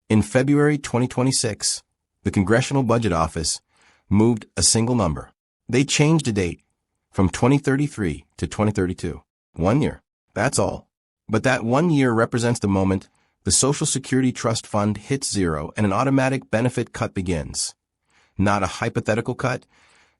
In February 2026, the Congressional Budget Office moved a single number. They changed the date from 2033 to 2032. 1 year. That's all. But that 1 year represents the moment the Social Security Trust Fund hits zero and an automatic benefit cut begins. Not a hypothetical cut,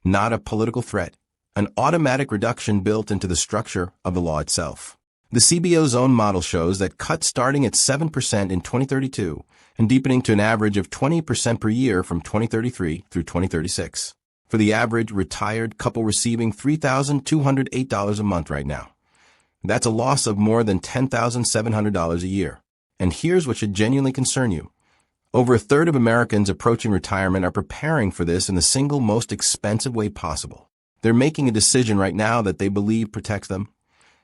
not a political threat, an automatic reduction built into the structure of the law itself. The CBO's own model shows that cuts starting at 7% in 2032 and deepening to an average of 20% per year from 2033 through 2036. For the average retired couple receiving $3,208 a month right now. That's a loss of more than $10,700 a year. And here's what should genuinely concern you. Over a third of Americans approaching retirement are preparing for this in the single most expensive way possible. They're making a decision right now that they believe protects them,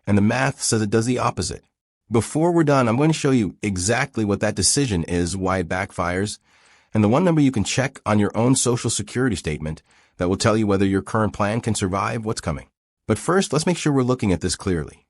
and the math says it does the opposite. Before we're done, I'm going to show you exactly what that decision is, why it backfires, and the one number you can check on your own Social Security statement that will tell you whether your current plan can survive what's coming. But first, let's make sure we're looking at this clearly.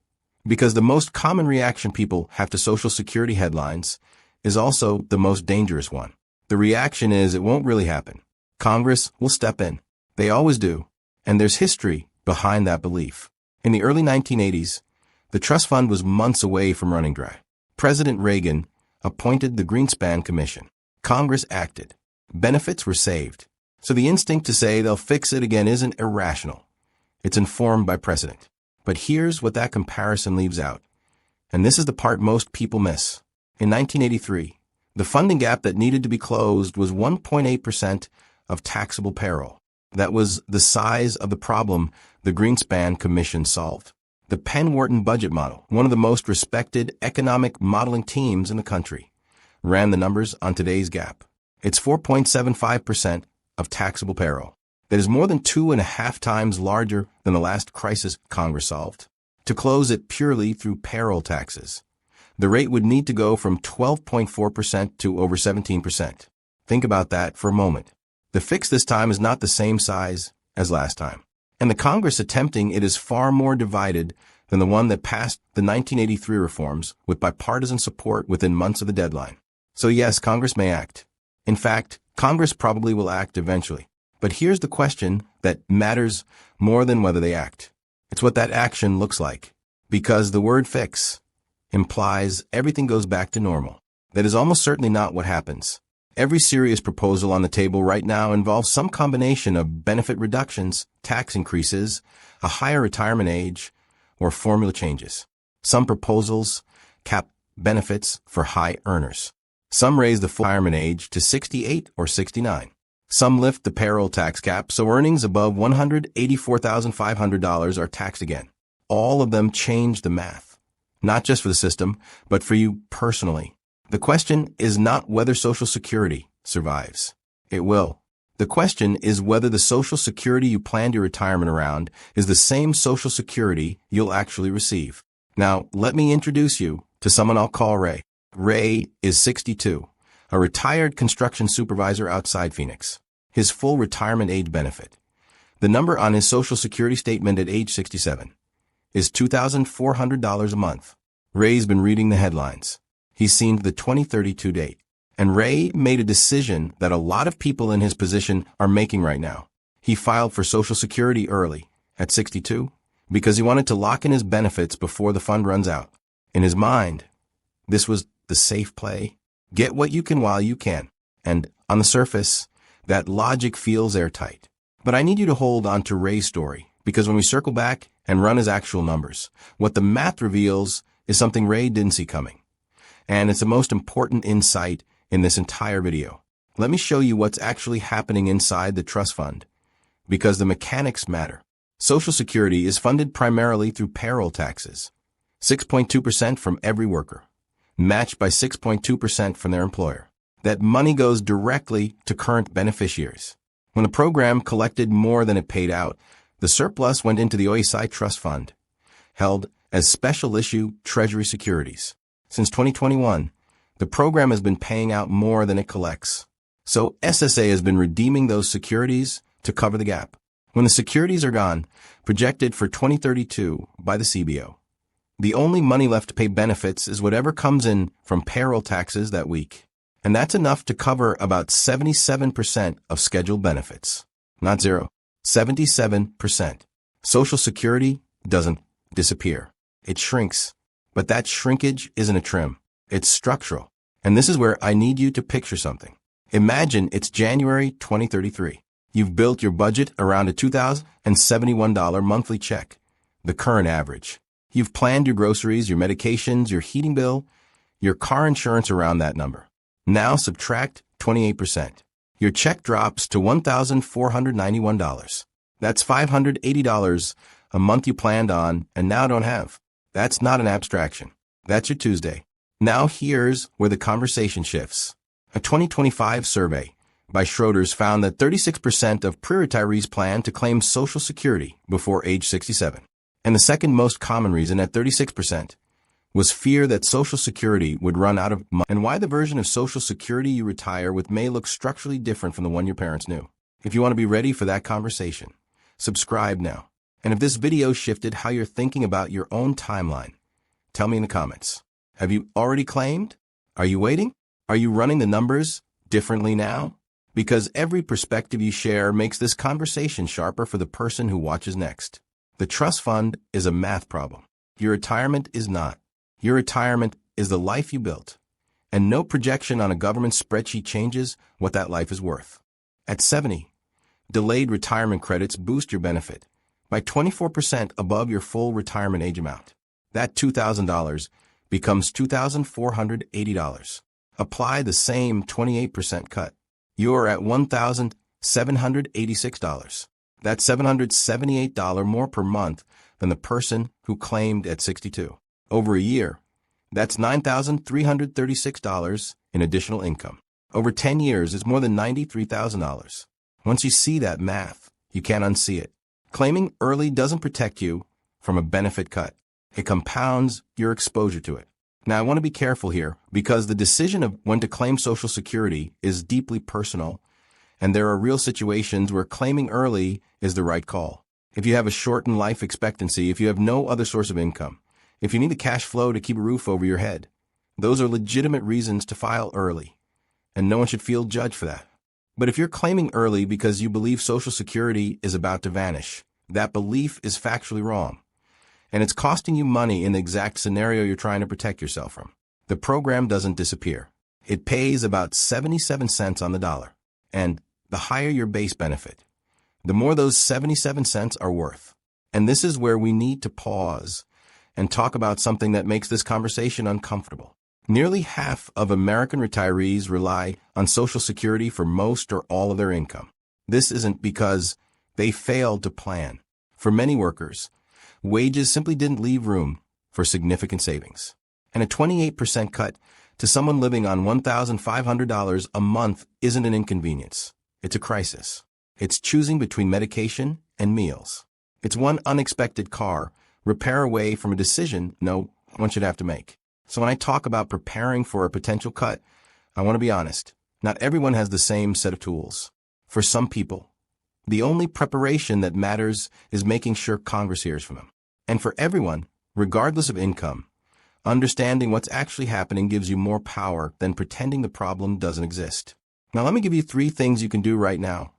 Because the most common reaction people have to Social Security headlines is also the most dangerous one. The reaction is it won't really happen. Congress will step in. They always do. And there's history behind that belief. In the early 1980s, the trust fund was months away from running dry. President Reagan appointed the Greenspan Commission. Congress acted. Benefits were saved. So the instinct to say they'll fix it again isn't irrational. It's informed by precedent. But here's what that comparison leaves out. And this is the part most people miss. In 1983, the funding gap that needed to be closed was 1.8% of taxable payroll. That was the size of the problem the Greenspan Commission solved. The Penn-Wharton budget model, one of the most respected economic modeling teams in the country, ran the numbers on today's gap. It's 4.75% of taxable payroll. That is more than 2.5 times larger than the last crisis Congress solved. To close it purely through payroll taxes, the rate would need to go from 12.4% to over 17%. Think about that for a moment. The fix this time is not the same size as last time. And the Congress attempting it is far more divided than the one that passed the 1983 reforms with bipartisan support within months of the deadline. So yes, Congress may act. In fact, Congress probably will act eventually. But here's the question that matters more than whether they act. It's what that action looks like. Because the word fix implies everything goes back to normal. That is almost certainly not what happens. Every serious proposal on the table right now involves some combination of benefit reductions, tax increases, a higher retirement age, or formula changes. Some proposals cap benefits for high earners. Some raise the full retirement age to 68 or 69. Some lift the payroll tax cap so earnings above $184,500 are taxed again. All of them change the math, not just for the system, but for you personally. The question is not whether Social Security survives. It will. The question is whether the Social Security you planned your retirement around is the same Social Security you'll actually receive. Now, let me introduce you to someone I'll call Ray. Ray is 62, a retired construction supervisor outside Phoenix. His full retirement age benefit, the number on his Social Security statement at age 67, is $2,400 a month. Ray's been reading the headlines. He's seen the 2032 date. And Ray made a decision that a lot of people in his position are making right now. He filed for Social Security early, at 62, because he wanted to lock in his benefits before the fund runs out. In his mind, this was the safe play. Get what you can while you can. And on the surface, that logic feels airtight. But I need you to hold on to Ray's story, because when we circle back and run his actual numbers, what the math reveals is something Ray didn't see coming. And it's the most important insight in this entire video. Let me show you what's actually happening inside the trust fund, because the mechanics matter. Social Security is funded primarily through payroll taxes, 6.2% from every worker, matched by 6.2% from their employer. That money goes directly to current beneficiaries. When the program collected more than it paid out, the surplus went into the OESI Trust Fund, held as special issue Treasury securities. Since 2021, the program has been paying out more than it collects. So SSA has been redeeming those securities to cover the gap. When the securities are gone, projected for 2032 by the CBO, the only money left to pay benefits is whatever comes in from payroll taxes that week. And that's enough to cover about 77% of scheduled benefits. Not zero, 77%. Social Security doesn't disappear. It shrinks. But that shrinkage isn't a trim. It's structural. And this is where I need you to picture something. Imagine it's January 2033. You've built your budget around a $2,071 monthly check, the current average. You've planned your groceries, your medications, your heating bill, your car insurance around that number. Now subtract 28%. Your check drops to $1,491. That's $580 a month you planned on and now don't have. That's not an abstraction. That's your Tuesday. Now here's where the conversation shifts. A 2025 survey by Schroders found that 36% of pre-retirees plan to claim Social Security before age 67. And the second most common reason at 36% was fear that Social Security would run out of money, and why the version of Social Security you retire with may look structurally different from the one your parents knew. If you want to be ready for that conversation, subscribe now. And if this video shifted how you're thinking about your own timeline, tell me in the comments. Have you already claimed? Are you waiting? Are you running the numbers differently now? Because every perspective you share makes this conversation sharper for the person who watches next. The trust fund is a math problem. Your retirement is not. Your retirement is the life you built. And no projection on a government spreadsheet changes what that life is worth. At 70, delayed retirement credits boost your benefit by 24% above your full retirement age amount. That $2,000 becomes $2,480. Apply the same 28% cut. You're at $1,786. That's $778 more per month than the person who claimed at 62. Over a year, that's $9,336 in additional income. Over 10 years, it's more than $93,000. Once you see that math, you can't unsee it. Claiming early doesn't protect you from a benefit cut. It compounds your exposure to it. Now, I want to be careful here because the decision of when to claim Social Security is deeply personal, and there are real situations where claiming early is the right call. If you have a shortened life expectancy, if you have no other source of income, if you need the cash flow to keep a roof over your head, those are legitimate reasons to file early, and no one should feel judged for that. But if you're claiming early because you believe Social Security is about to vanish, that belief is factually wrong, and it's costing you money in the exact scenario you're trying to protect yourself from. The program doesn't disappear. It pays about 77 cents on the dollar, and the higher your base benefit, the more those 77 cents are worth. And this is where we need to pause and talk about something that makes this conversation uncomfortable. Nearly half of American retirees rely on Social Security for most or all of their income. This isn't because they failed to plan. For many workers, wages simply didn't leave room for significant savings. And a 28% cut to someone living on $1,500 a month isn't an inconvenience. It's a crisis. It's choosing between medication and meals. It's one unexpected car repair away from a decision no one should have to make. So when I talk about preparing for a potential cut, I want to be honest. Not everyone has the same set of tools. For some people, the only preparation that matters is making sure Congress hears from them. And for everyone, regardless of income, understanding what's actually happening gives you more power than pretending the problem doesn't exist. Now let me give you 3 things you can do right now.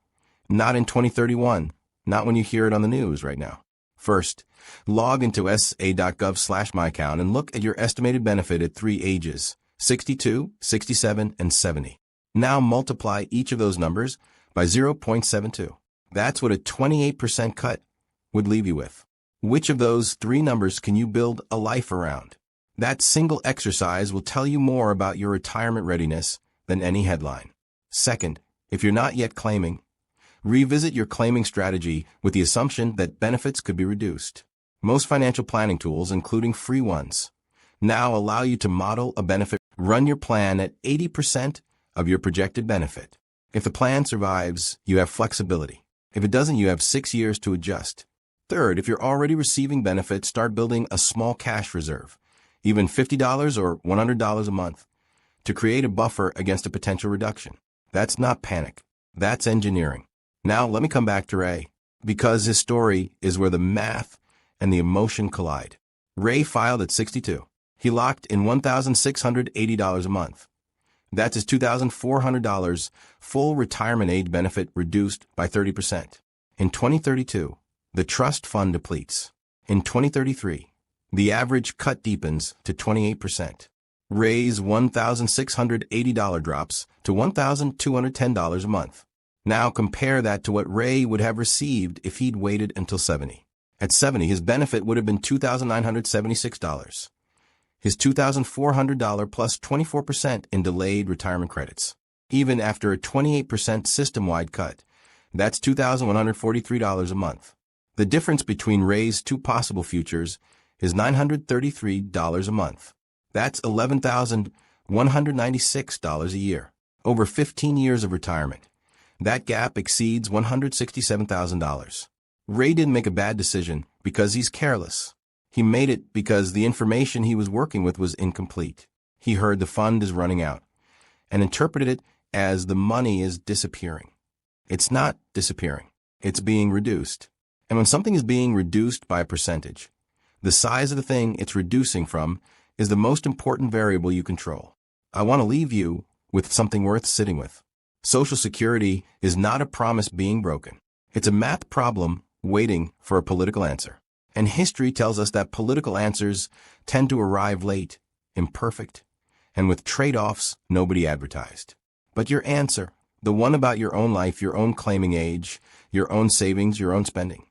Not in 2031, not when you hear it on the news right now. First, log into ssa.gov/myAccount and look at your estimated benefit at 3 ages, 62, 67, and 70. Now multiply each of those numbers by 0.72. That's what a 28% cut would leave you with. Which of those 3 numbers can you build a life around? That single exercise will tell you more about your retirement readiness than any headline. Second, if you're not yet claiming, revisit your claiming strategy with the assumption that benefits could be reduced. Most financial planning tools, including free ones, now allow you to model a benefit. Run your plan at 80% of your projected benefit. If the plan survives, you have flexibility. If it doesn't, you have 6 years to adjust. Third, if you're already receiving benefits, start building a small cash reserve, even $50 or $100 a month, to create a buffer against a potential reduction. That's not panic. That's engineering. Now let me come back to Ray, because his story is where the math and the emotion collide. Ray filed at 62. He locked in $1,680 a month. That's his $2,400 full retirement age benefit reduced by 30%. In 2032, the trust fund depletes. In 2033, the average cut deepens to 28%. Ray's $1,680 drops to $1,210 a month. Now compare that to what Ray would have received if he'd waited until 70. At 70, his benefit would have been $2,976. His $2,400 plus 24% in delayed retirement credits. Even after a 28% system-wide cut, that's $2,143 a month. The difference between Ray's two possible futures is $933 a month. That's $11,196 a year. Over 15 years of retirement, that gap exceeds $167,000. Ray didn't make a bad decision because he's careless. He made it because the information he was working with was incomplete. He heard the fund is running out and interpreted it as the money is disappearing. It's not disappearing. It's being reduced. And when something is being reduced by a percentage, the size of the thing it's reducing from is the most important variable you control. I want to leave you with something worth sitting with. Social Security is not a promise being broken. It's a math problem waiting for a political answer. And history tells us that political answers tend to arrive late, imperfect, and with trade-offs nobody advertised. But your answer, the one about your own life, your own claiming age, your own savings, your own spending,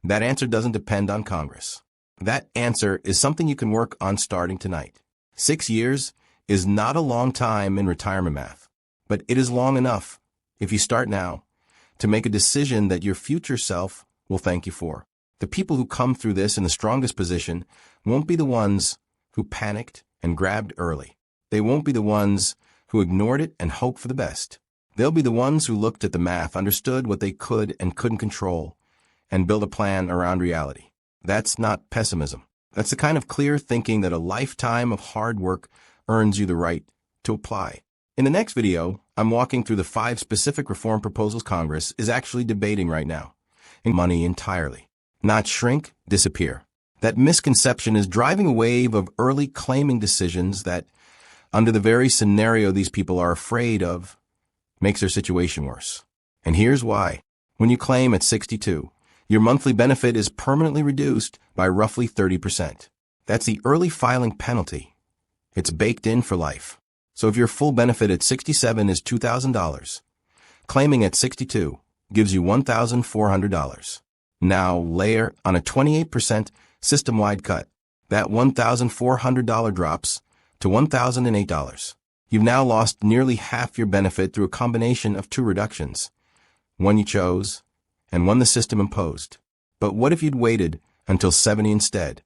that answer doesn't depend on Congress. That answer is something you can work on starting tonight. 6 years is not a long time in retirement math, but it is long enough, if you start now, to make a decision that your future self will thank you for. The people who come through this in the strongest position won't be the ones who panicked and grabbed early. They won't be the ones who ignored it and hoped for the best. They'll be the ones who looked at the math, understood what they could and couldn't control, and built a plan around reality. That's not pessimism. That's the kind of clear thinking that a lifetime of hard work earns you the right to apply. In the next video, I'm walking through the 5 specific reform proposals Congress is actually debating right now. Money entirely. Not shrink, disappear. That misconception is driving a wave of early claiming decisions that, under the very scenario these people are afraid of, makes their situation worse. And here's why. When you claim at 62, your monthly benefit is permanently reduced by roughly 30%. That's the early filing penalty. It's baked in for life. So if your full benefit at 67 is $2,000, claiming at 62 gives you $1,400. Now layer on a 28% system-wide cut. That $1,400 drops to $1,008. You've now lost nearly half your benefit through a combination of 2 reductions, one you chose and one the system imposed. But what if you'd waited until 70 instead?